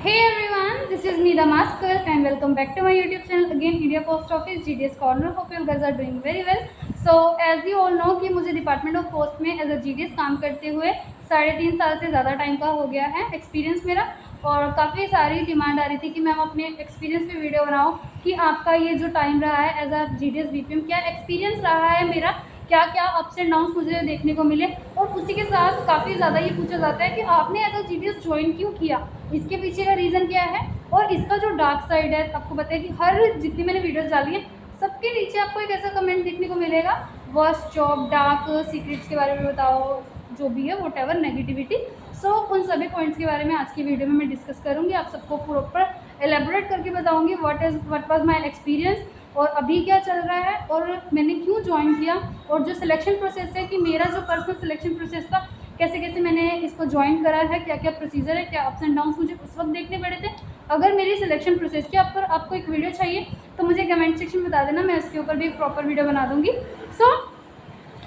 Hey everyone, this is me Damaskar and welcome back to my YouTube channel again India Post Office GDS Corner. Hope you guys are doing very well. So as you all know कि मुझे department of post में as a GDS काम करते हुए 3.5 साल से ज़्यादा time का हो गया है एक्सपीरियंस मेरा। और काफ़ी सारी डिमांड आ रही थी कि मैम अपने एक्सपीरियंस पे वीडियो बनाओ कि आपका ये जो टाइम रहा है एज अ GDS BPM क्या एक्सपीरियंस रहा है मेरा, क्या क्या अप्स एंड डाउन्स मुझे देखने को मिले। और उसी के साथ काफ़ी ज़्यादा ये पूछा जाता है कि आपने एज अ GDS ज्वाइन क्यों किया, इसके पीछे का रीज़न क्या है और इसका जो डार्क साइड है। आपको पता है कि हर जितनी मैंने वीडियोस डाली हैं सबके नीचे आपको एक ऐसा कमेंट देखने को मिलेगा, वर्स्ट जॉब, डार्क सीक्रेट्स के बारे में बताओ, जो भी है वट एवर नेगेटिविटी। सो उन सभी पॉइंट्स के बारे में आज की वीडियो में मैं डिस्कस करूँगी, आप सबको प्रॉपर एलेबोरेट करके बताऊँगी वट वाज माई एक्सपीरियंस और अभी क्या चल रहा है और मैंने क्यों ज्वाइन किया और जो सिलेक्शन प्रोसेस है कि मेरा जो पर्सनल सिलेक्शन प्रोसेस था कैसे कैसे मैंने इसको ज्वाइन करा है, क्या क्या प्रोसीजर है, क्या अप्स एंड डाउन्स मुझे उस वक्त देखने पड़े थे। अगर मेरी सिलेक्शन प्रोसेस के ऊपर आपको एक वीडियो चाहिए तो मुझे कमेंट सेक्शन में बता देना, मैं इसके ऊपर भी एक प्रॉपर वीडियो बना दूँगी। सो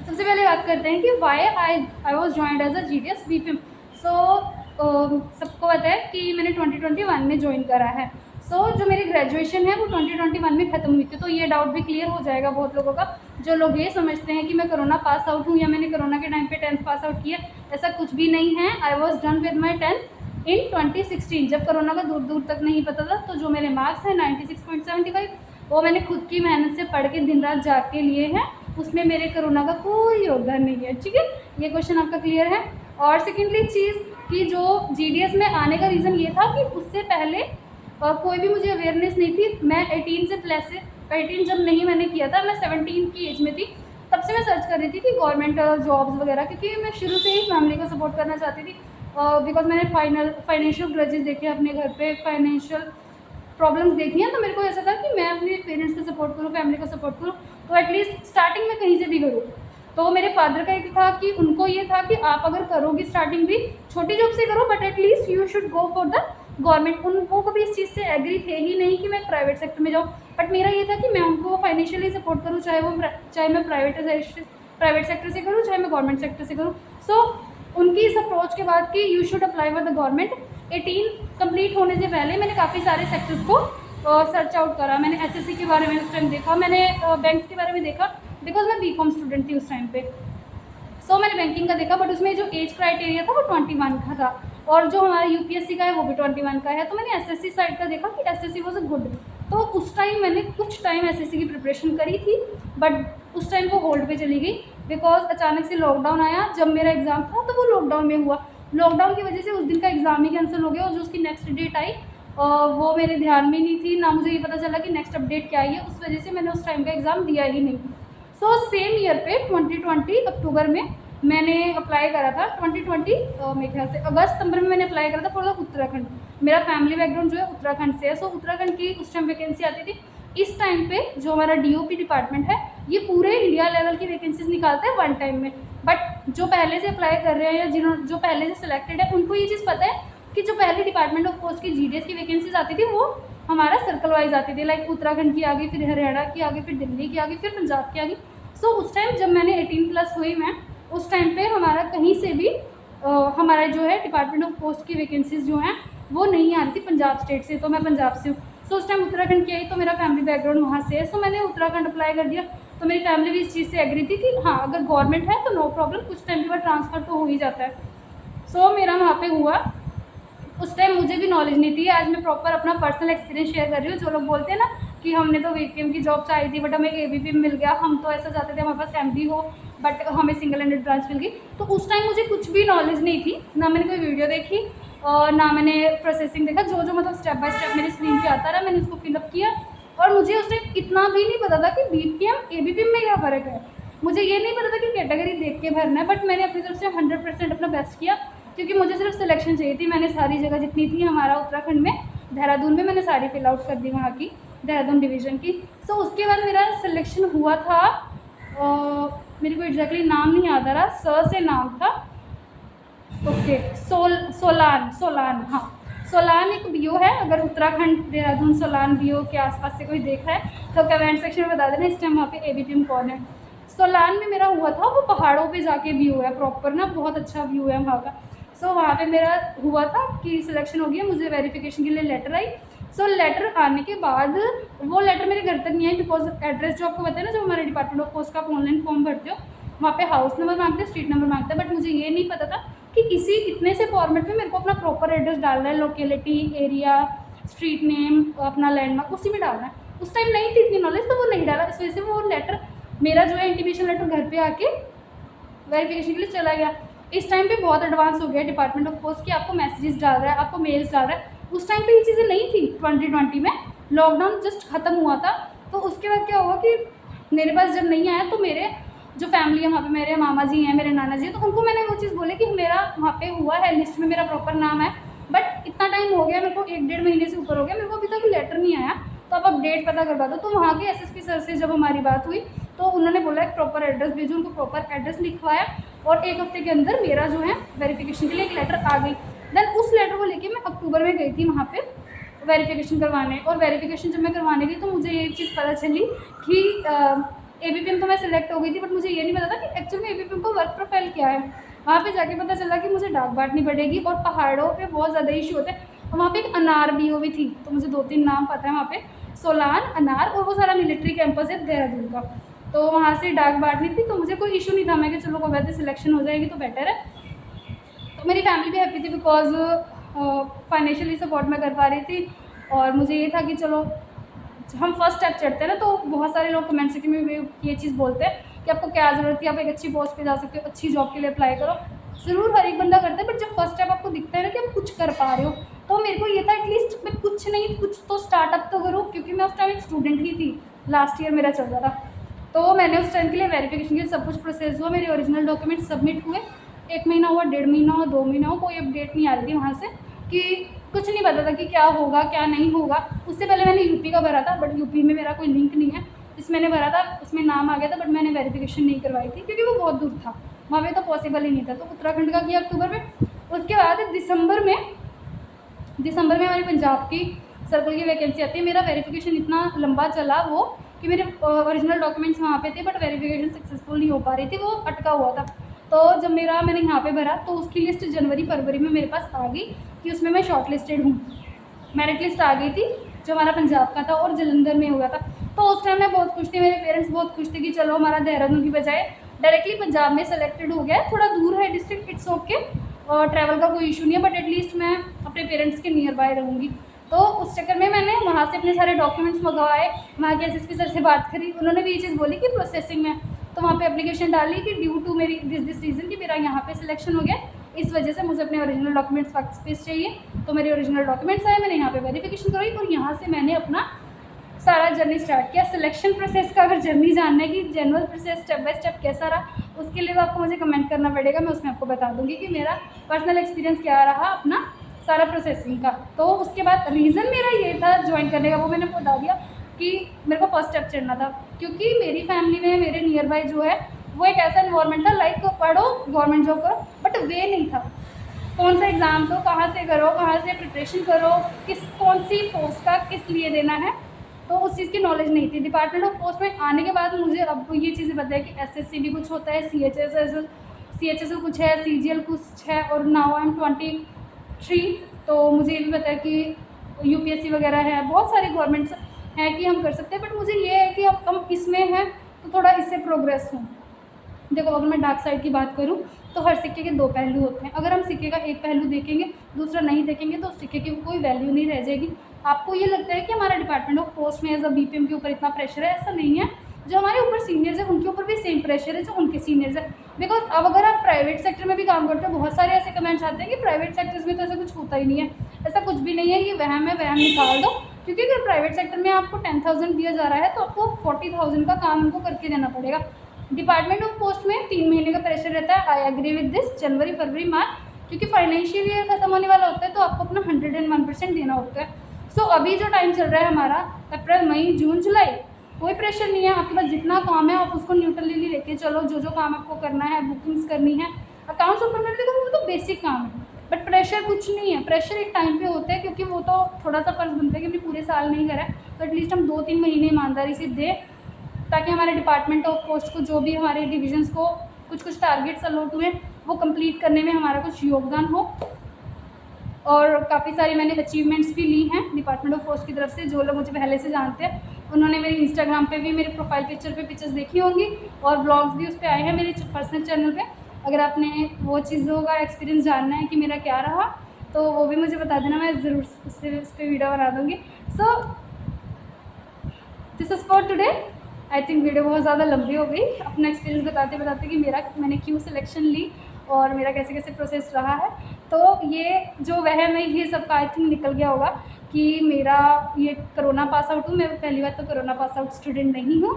सबसे पहले बात करते हैं कि why I was joined as a GDS BPM। सबको पता है कि मैंने 2021 में ज्वाइन करा है। जो मेरी ग्रेजुएशन है वो 2021 में ख़त्म हुई थी। तो ये डाउट भी क्लियर हो जाएगा बहुत लोगों का, जो लोग ये समझते हैं कि मैं कोरोना पास आउट हूँ या मैंने कोरोना के टाइम पे 10th पास आउट किया। ऐसा कुछ भी नहीं है। I was done with my 10th इन 2016, जब कोरोना का दूर दूर तक नहीं पता था। तो जो मेरे मार्क्स हैं 96.75 वो मैंने खुद की मेहनत से पढ़ के दिन रात जाग के लिए हैं, उसमें मेरे कोरोना का कोई योगदान नहीं है। ठीक है, ये क्वेश्चन आपका क्लियर है। और सेकेंडली चीज़ कि जो GDS में आने का रीज़न ये था कि उससे पहले कोई भी मुझे अवेयरनेस नहीं थी। मैं 18 से प्लस से 18 जब नहीं मैंने किया था, मैं 17 की एज में थी, तब से मैं सर्च कर रही थी कि गवर्नमेंट जॉब्स वगैरह, क्योंकि मैं शुरू से ही फैमिली को सपोर्ट करना चाहती थी। बिकॉज मैंने फाइनेंशियल ग्रजेस देखे अपने घर पे, फाइनेंशियल प्रॉब्लम्स देखी हैं। तो मेरे को ऐसा था कि मैं अपने पेरेंट्स को सपोर्ट करूँ, फैमिली को सपोर्ट करूँ, तो एटलीस्ट स्टार्टिंग में कहीं से भी करूँ। तो मेरे फादर का एक था कि उनको ये था कि आप अगर करोगे स्टार्टिंग भी छोटी जॉब से करो, but at least you should go for the government. उनको कभी इस चीज़ से एग्री थे ही नहीं कि मैं प्राइवेट सेक्टर में जाऊँ, बट मेरा ये था कि मैं उनको फाइनेंशियली सपोर्ट करूँ, चाहे मैं प्राइवेट सेक्टर से करूँ, चाहे मैं गवर्नमेंट सेक्टर से करूँ। उनकी इस अप्रोच के बाद कि you should apply for the government, 18 complete होने से पहले मैंने काफ़ी सारे सेक्टर्स को सर्च आउट करा। मैंने SSC के बारे में उस टाइम देखा, मैंने बैंक्स के बारे में देखा, बिकॉज मैं BCom स्टूडेंट थी उस टाइम पे। मैंने बैंकिंग का देखा, बट उसमें जो एज क्राइटेरिया था वो 21 का था, और जो हमारा UPSC का है वो भी 21 का है। तो मैंने SSC साइड का देखा कि SSC वॉज अ गुड। तो उस टाइम मैंने कुछ टाइम SSC की प्रिपरेशन करी थी, बट उस टाइम वो होल्ड पे चली गई बिकॉज अचानक से लॉकडाउन आया। जब मेरा एग्ज़ाम था तो वो लॉकडाउन में हुआ, लॉकडाउन की वजह से उस दिन का एग्ज़ाम ही कैंसिल हो गया, और जो उसकी नेक्स्ट डेट आई वो मेरे ध्यान में नहीं थी, ना मुझे ये पता चला कि नेक्स्ट अपडेट क्या आई है। उस वजह से मैंने उस टाइम का एग्ज़ाम दिया ही नहीं। सेम ईयर पे 2020 अक्टूबर में मैंने अप्लाई करा था। 2020 मेरे ख्याल से अगस्त सितंबर में मैंने अप्लाई करा था फॉर उत्तराखंड। मेरा फैमिली बैकग्राउंड जो है उत्तराखंड से है। उत्तराखंड की उस टाइम वैकेंसी आती थी। इस टाइम पे जो हमारा DOP डिपार्टमेंट है ये पूरे इंडिया लेवल की वैकेंसीज निकालता है वन टाइम में। बट जो पहले से अप्लाई कर रहे हैं या जो पहले से सिलेक्टेड है उनको ये चीज़ पता है कि जो पहले डिपार्टमेंट ऑफ पोस्ट की GDS की वैकेंसीज आती थी वो हमारा सर्कल वाइज आती थी, लाइक उत्तराखंड की आगे, फिर हरियाणा की आगे, फिर दिल्ली की आगे, फिर पंजाब की आगे। उस टाइम जब मैंने 18 प्लस हुई मैं, उस टाइम पे हमारा कहीं से भी हमारा जो है डिपार्टमेंट ऑफ पोस्ट की वैकेंसीज जो हैं वो नहीं आ रही थी पंजाब स्टेट से। तो मैं पंजाब से हूँ, उस टाइम उत्तराखंड की आई, तो मेरा फैमिली बैकग्राउंड वहाँ से है। मैंने उत्तराखंड अप्लाई कर दिया। तो मेरी फैमिली भी इस चीज़ से एग्री थी कि हाँ अगर गवर्नमेंट है तो नो प्रॉब्लम, कुछ टाइम के बाद ट्रांसफ़र तो हो ही जाता है। मेरा वहाँ पे हुआ। उस टाइम मुझे भी नॉलेज नहीं थी। आज मैं प्रॉपर अपना पर्सनल एक्सपीरियंस शेयर कर रही हूँ। जो लोग बोलते हैं ना कि हमने तो BPM की जॉब चाहिए थी बट हमें ABPM मिल गया, हम तो ऐसा चाहते थे हमारे पास MD हो बट हमें सिंगल हैंडेड ब्रांच मिल गई। तो उस टाइम मुझे कुछ भी नॉलेज नहीं थी, ना मैंने कोई वीडियो देखी और ना मैंने प्रोसेसिंग देखा। जो मतलब स्टेप बाय स्टेप मेरी स्क्रीन पे आता रहा मैंने उसको फिलअप किया। और मुझे उस टाइम इतना भी नहीं पता था कि BPM ABPM में क्या फ़र्क है। मुझे ये नहीं पता था कि कैटेगरी देख के भरना है, बट मैंने अपनी तरफ से 100% अपना बेस्ट किया, क्योंकि मुझे सिर्फ सिलेक्शन चाहिए थी। मैंने सारी जगह जितनी थी हमारा उत्तराखंड में, देहरादून में मैंने सारी फिल आउट कर दी वहाँ की, देहरादून डिवीज़न की। उसके बाद मेरा सिलेक्शन हुआ था, मेरे को एग्जैक्टली नाम नहीं याद आ रहा, सर से नाम था, ओके, सोलान, हाँ सोलान एक BO है। अगर उत्तराखंड, देहरादून, सोलान BO के आसपास से कोई देख रहा है तो कमेंट सेक्शन में बता देना इस टाइम वहाँ पे ABPM कौन है। सोलान में मेरा हुआ था, वो पहाड़ों पे जाके व्यू है, प्रॉपर ना बहुत अच्छा व्यू है वहाँ का। सो वहाँ पे मेरा हुआ था कि सिलेक्शन हो गया, मुझे वेरिफिकेशन के लिए लेटर आई। सो लेटर आने के बाद वो लेटर मेरे घर तक नहीं आई, बिकॉज एड्रेस जो आपको पता है ना, जो हमारे डिपार्टमेंट ऑफ पोस्ट का आप ऑनलाइन फॉर्म भरते हो, वहाँ पे हाउस नंबर मांगते हैं, स्ट्रीट नंबर मांगते हैं, बट मुझे ये नहीं पता था कि इसी इतने से फॉर्मेट में मेरे को अपना प्रॉपर एड्रेस डालना है, लोकेलिटी, एरिया, स्ट्रीट नेम, अपना लैंडमार्क उसी में डालना है। उस टाइम नहीं थी इतनी नॉलेज, तो वो नहीं डाला, इस वजह से वो लेटर मेरा जो है इंटीमेशन लेटर घर पे आके वेरिफिकेशन के लिए चला गया। इस टाइम पे बहुत एडवांस हो गया डिपार्टमेंट ऑफ पोस्ट कि आपको मैसेजेस डाल रहा है, आपको मेल्स डाल रहा है। उस टाइम पे ये चीज़ें नहीं थी। 2020 में लॉकडाउन जस्ट ख़त्म हुआ था, तो उसके बाद क्या हुआ कि मेरे पास जब नहीं आया तो मेरे जो फैमिली है वहाँ पे, मेरे मामा जी हैं, मेरे नाना जी हैं, तो उनको मैंने वो चीज़ बोली कि मेरा वहाँ पे हुआ है, लिस्ट में मेरा प्रॉपर नाम है, बट इतना टाइम हो गया मेरे को, 1-1.5 महीने से ऊपर हो गया, मेरे को अभी तक लेटर नहीं आया, तो आप अपडेट पता करवा दो। तो वहाँ के एसएसपी सर से जब हमारी बात हुई तो उन्होंने बोला एक प्रॉपर एड्रेस भेजो, उनको प्रॉपर एड्रेस लिखवाया और 1 हफ्ते के अंदर मेरा जो है वेरिफिकेशन के लिए एक लेटर आ गई। देन उस लेटर को लेके मैं अक्टूबर में गई थी वहाँ पे वेरिफिकेशन करवाने, और वेरिफिकेशन जब मैं करवाने गई तो मुझे ये चीज़ पता चली कि एबीपीएम तो मैं सिलेक्ट हो गई थी, बट मुझे ये नहीं पता था कि एक्चुअली में एबीपीएम का वर्क प्रोफाइल क्या है। वहाँ पे जाके पता चला कि मुझे डाक बांटनी पड़ेगी और पहाड़ों पे बहुत ज़्यादा इशू होते हैं। और वहाँ पे एक अनार बीओ भी थी, तो मुझे 2-3 नाम पता है वहाँ पे, सोलान, अनार, और वो सारा मिलिट्री कैंपस है देहरादून का। तो वहाँ से डाक बांटनी थी, तो मुझे कोई इशू नहीं था, मैं कि चलो वैसे सिलेक्शन हो जाएगी तो बेटर है। तो मेरी फैमिली भी हैप्पी थी, बिकॉज फाइनेंशियली सपोर्ट मैं कर पा रही थी, और मुझे ये था कि चलो हम फर्स्ट स्टेप चढ़ते हैं ना, तो बहुत सारे लोग कमेंट सेक्शन में ये चीज़ बोलते हैं कि आपको क्या ज़रूरत है, आप एक अच्छी पोस्ट पे जा सकते हो, अच्छी जॉब के लिए अप्लाई करो। ज़रूर हर एक बंदा करता है, बट जब फर्स्ट स्टेप आपको दिखता है ना कि आप कुछ कर पा रहे हो, तो मेरे को ये था एटलीस्ट मैं कुछ नहीं कुछ तो स्टार्टअप तो करूँ, क्योंकि मैं उस टाइम एक स्टूडेंट ही थी, लास्ट ईयर मेरा चल रहा था। तो मैंने उस टाइम के लिए वेरिफिकेशन के लिए सब कुछ प्रोसेस हुआ, मेरे ओरिजिनल डॉक्यूमेंट सबमिट हुए, 1 महीना हुआ, 1.5 महीना हुआ, 2 महीना हुआ, कोई अपडेट नहीं आ रही थी वहाँ से, कि कुछ नहीं पता था कि क्या होगा क्या नहीं होगा। उससे पहले मैंने यूपी का भरा था, बट यूपी में मेरा कोई लिंक नहीं है, जिस मैंने भरा था उसमें नाम आ गया था, बट मैंने वेरिफिकेशन नहीं करवाई थी क्योंकि वो बहुत दूर था, वहाँ पे तो पॉसिबल ही नहीं था। तो उत्तराखंड का किया अक्टूबर में। उसके बाद दिसंबर में हमारी पंजाब की सर्कल की वैकेंसी आती है। मेरा वेरिफिकेशन इतना लंबा चला वो कि मेरे ओरिजिनल डॉक्यूमेंट्स वहाँ पे थे, बट वेरिफिकेशन सक्सेसफुल नहीं हो पा रही थी, वो अटका हुआ था। तो जब मैंने यहाँ पे भरा तो उसकी लिस्ट जनवरी-फरवरी में मेरे पास आ गई कि उसमें मैं शॉर्ट लिस्टेड हूँ। मेरिट लिस्ट आ गई थी जो हमारा पंजाब का था और जलंधर में हुआ था। तो उस टाइम मैं बहुत खुश थी, मेरे पेरेंट्स बहुत खुश थे कि चलो हमारा देहरादून की बजाय डायरेक्टली पंजाब में सेलेक्टेड हो गया है। थोड़ा दूर है डिस्ट्रिक्ट, इट्स ओके, और ट्रैवल का कोई इशू नहीं है, बट एटलीस्ट मैं अपने पेरेंट्स के नियर बाय रहूँगी। तो उस चक्कर में मैंने वहाँ से अपने सारे डॉक्यूमेंट्स मंगवाए, वहाँ के एसएसपी सर से बात करी, उन्होंने भी ये चीज़ बोली कि प्रोसेसिंग में। तो वहाँ पे एप्लीकेशन डाली कि ड्यू टू मेरी दिस रीज़न कि मेरा यहाँ पे सिलेक्शन हो गया, इस वजह से मुझे अपने ओरिजिनल डॉक्यूमेंट्स फैक्स पेज चाहिए। तो मेरे ओरिजिनल डॉक्यूमेंट्स आए, मैंने यहाँ पे वेरिफिकेशन करवाई, और यहाँ से मैंने अपना सारा जर्नी स्टार्ट किया। सिलेक्शन प्रोसेस का अगर जर्नी जानना है कि general process step by step कैसा रहा, उसके लिए तो आपको मुझे कमेंट करना पड़ेगा, मैं उसमें आपको बता दूँगी कि मेरा पर्सनल एक्सपीरियंस क्या रहा अपना सारा प्रोसेसिंग का। तो उसके बाद रीज़न मेरा ये था ज्वाइन करने का, वो मैंने बता दिया कि मेरे को फर्स्ट स्टेप चढ़ना था, क्योंकि मेरी फैमिली में मेरे नियर बाय जो है वो एक ऐसा इन्वायरमेंट था, लाइक पढ़ो गवर्नमेंट जॉब करो, बट वे नहीं था कौन सा एग्ज़ाम दो, कहाँ से करो, कहाँ से प्रिपरेशन करो, कौन सी पोस्ट का किस लिए देना है, तो उस चीज़ की नॉलेज नहीं थी। डिपार्टमेंट ऑफ पोस्ट में आने के बाद मुझे अब ये चीज़ें पता है कि एसएससी भी कुछ होता है, सीएचएसएल कुछ है, सीजीएल कुछ है, और नाउ आई एम 23। तो मुझे ये भी पता है कि यूपीएससी वगैरह है, बहुत सारे गवर्नमेंट्स हैं कि हम कर सकते हैं, बट मुझे ये है कि अब हम इसमें हैं तो थोड़ा इससे प्रोग्रेस हो। देखो, अगर मैं डार्क साइड की बात करूँ तो हर सिक्के के 2 पहलू होते हैं। अगर हम सिक्के का एक पहलू देखेंगे, दूसरा नहीं देखेंगे, तो सिक्के की कोई वैल्यू नहीं रह जाएगी। आपको ये लगता है कि हमारा डिपार्टमेंट ऑफ पोस्ट में एज अ बीपीएम के ऊपर इतना प्रेशर है, ऐसा नहीं है। जो हमारे ऊपर सीनियर्स हैं उनके ऊपर भी सेम प्रेशर है जो उनके सीनियर्स हैं। बिकॉज अब अगर आप प्राइवेट सेक्टर में भी काम करते हो, बहुत सारे ऐसे कमेंट्स आते हैं कि प्राइवेट सेक्टर्स में तो ऐसा कुछ होता ही नहीं है। ऐसा कुछ भी नहीं है, ये वहम है, वहम निकाल दो। क्योंकि अगर प्राइवेट सेक्टर में आपको 10,000 दिया जा रहा है तो आपको 40,000 का काम उनको करके देना पड़ेगा। डिपार्टमेंट ऑफ पोस्ट में 3 महीने का प्रेशर रहता है। आई एग्री विद दिस, जनवरी, फरवरी, मार्च, क्योंकि फाइनेंशियल ईयर खत्म होने वाला होता है तो आपको अपना 101% देना होता है। सो अभी जो टाइम चल रहा है हमारा अप्रैल, मई, जून, जुलाई, कोई प्रेशर नहीं है। आपके पास जितना काम है आप उसको न्यूट्रली लेके चलो। जो काम आपको करना है, बुकिंग्स करनी है, अकाउंट्स ओपन करने को, वो तो बेसिक काम है, बट प्रेशर कुछ नहीं है। प्रेशर एक टाइम पे होता है, क्योंकि वो तो थोड़ा सा फर्ज बनता है कि हमने पूरे साल नहीं करा है, तो एटलीस्ट हम 2-3 महीने ईमानदारी से दें, ताकि हमारे डिपार्टमेंट ऑफ पोस्ट को, जो भी हमारे डिविजन्स को कुछ टारगेट्स अलॉट हुए वो कंप्लीट करने में हमारा कुछ योगदान हो। और काफ़ी सारी मैंने अचीवमेंट्स भी ली हैं डिपार्टमेंट ऑफ पोस्ट की तरफ से। जो लोग मुझे पहले से जानते हैं उन्होंने मेरे इंस्टाग्राम पे भी मेरे प्रोफाइल पिक्चर पे पिक्चर्स देखी होंगी, और ब्लॉग्स भी उस पर आए हैं मेरे पर्सनल चैनल पे। अगर आपने वो चीज़ों का एक्सपीरियंस जानना है कि मेरा क्या रहा, तो वो भी मुझे बता देना, मैं ज़रूर उस पर वीडियो बना दूँगी। So this is for today. I think video बहुत ज़्यादा लंबी हो गई अपना एक्सपीरियंस बताते बताते कि मैंने क्यों सिलेक्शन ली और मेरा कैसे कैसे प्रोसेस रहा है। तो ये जो वहम है ये सबका आई थिंक निकल गया होगा कि मेरा ये कोरोना पास आउट हूँ। मैं पहली बार तो कोरोना पास आउट स्टूडेंट नहीं हूँ,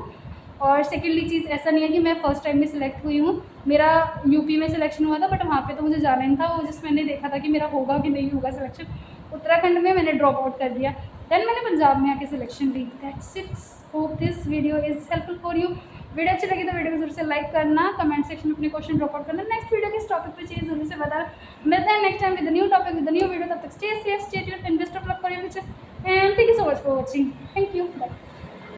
और सेकेंडली चीज़ ऐसा नहीं है कि मैं फ़र्स्ट टाइम में सिलेक्ट हुई हूँ। मेरा यूपी में सिलेक्शन हुआ था, बट वहाँ पे तो मुझे जाना नहीं था। वो जिस मैंने देखा था कि मेरा होगा कि नहीं होगा सिलेक्शन, उत्तराखंड में मैंने ड्रॉप आउट कर दिया। देन मैंने पंजाब में आके सिलेक्शन ली। That's it. Hope this video is helpful for you. Video अच्छी लगी तो वीडियो को जरूर से लाइक करना, कमेंट सेक्शन में अपने क्वेश्चन ड्रॉप आउट करना, नेक्स्ट वीडियो किस टॉपिक पे चाहिए जरूर से बताना। मिलते हैं next time with new topic with new video. तब तक stay safe, stay tuned and best of luck for your future, and thank you so much for watching. Thank you, bye.